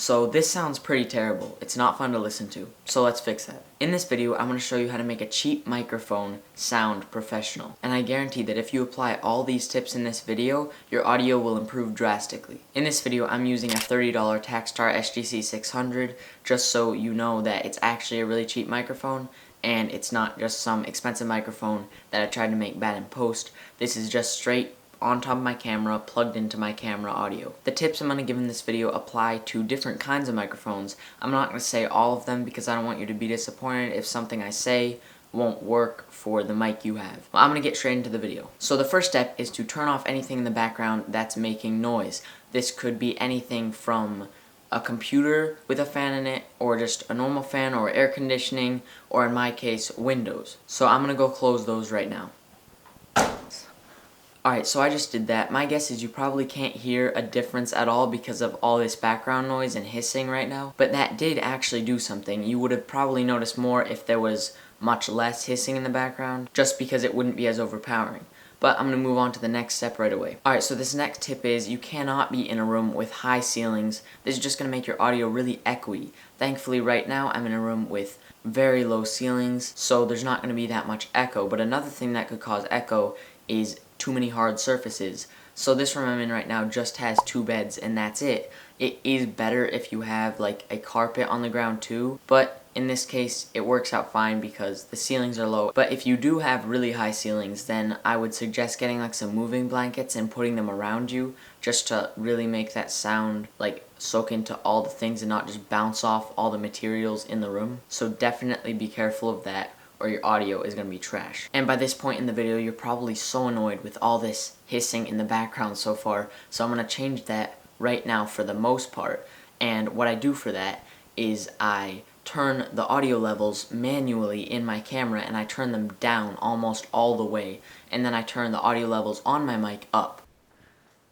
So this sounds pretty terrible. It's not fun to listen to. So let's fix that. In this video, I'm going to show you how to make a cheap microphone sound professional. And I guarantee that if you apply all these tips in this video, your audio will improve drastically. In this video, I'm using a $30 Takstar SGC 600 just so you know that it's actually a really cheap microphone and it's not just some expensive microphone that I tried to make bad in post. This is just straight on top of my camera, plugged into my camera audio. The tips I'm going to give in this video apply to different kinds of microphones. I'm not going to say all of them because I don't want you to be disappointed if something I say won't work for the mic you have. Well, I'm going to get straight into the video. So the first step is to turn off anything in the background that's making noise. This could be anything from a computer with a fan in it, or just a normal fan, or air conditioning, or in my case, windows. So I'm going to go close those right now. Alright, so I just did that. My guess is you probably can't hear a difference at all because of all this background noise and hissing right now. But that did actually do something. You would have probably noticed more if there was much less hissing in the background, just because it wouldn't be as overpowering. But I'm going to move on to the next step right away. Alright, so this next tip is you cannot be in a room with high ceilings. This is just going to make your audio really echoey. Thankfully right now I'm in a room with very low ceilings, so there's not going to be that much echo. But another thing that could cause echo is too many hard surfaces. So this room I'm in right now just has 2 beds and that's it. It is better if you have like a carpet on the ground too, but in this case it works out fine because the ceilings are low. But if you do have really high ceilings, then I would suggest getting like some moving blankets and putting them around you just to really make that sound like soak into all the things and not just bounce off all the materials in the room. So definitely be careful of that, or your audio is going to be trash. And by this point in the video, you're probably so annoyed with all this hissing in the background so far, so I'm going to change that right now for the most part. And what I do for that is I turn the audio levels manually in my camera and I turn them down almost all the way, and then I turn the audio levels on my mic up.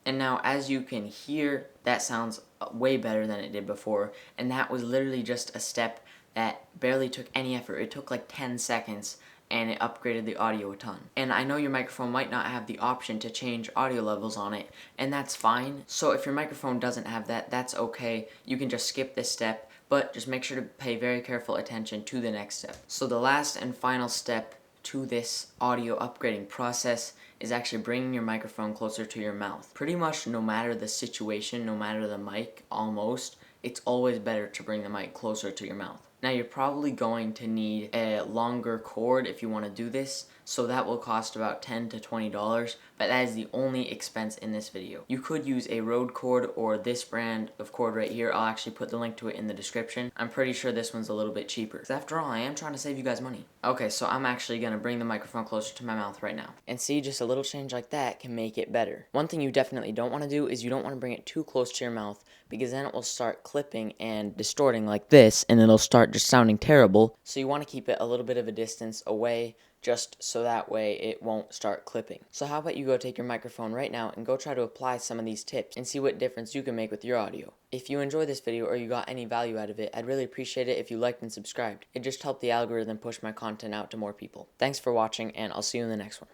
And now as you can hear, that sounds way better than it did before, and that was literally just a step that barely took any effort. It took like 10 seconds and it upgraded the audio a ton. And I know your microphone might not have the option to change audio levels on it, and that's fine. So if your microphone doesn't have that, that's okay. You can just skip this step, but just make sure to pay very careful attention to the next step. So the last and final step to this audio upgrading process is actually bringing your microphone closer to your mouth. Pretty much no matter the situation, no matter the mic, almost, it's always better to bring the mic closer to your mouth. Now you're probably going to need a longer cord if you want to do this, so that will cost about $10 to $20, but that is the only expense in this video. You could use a Rode cord or this brand of cord right here. I'll actually put the link to it in the description. I'm pretty sure this one's a little bit cheaper, because after all, I am trying to save you guys money. Okay, so I'm actually going to bring the microphone closer to my mouth right now. And see, just a little change like that can make it better. One thing you definitely don't want to do is you don't want to bring it too close to your mouth, because then it will start clipping and distorting like this, and it'll start just sounding terrible. So you want to keep it a little bit of a distance away, just so that way it won't start clipping. So how about you go take your microphone right now and go try to apply some of these tips and see what difference you can make with your audio. If you enjoyed this video or you got any value out of it, I'd really appreciate it if you liked and subscribed. It just helped the algorithm push my content out to more people. Thanks for watching, and I'll see you in the next one.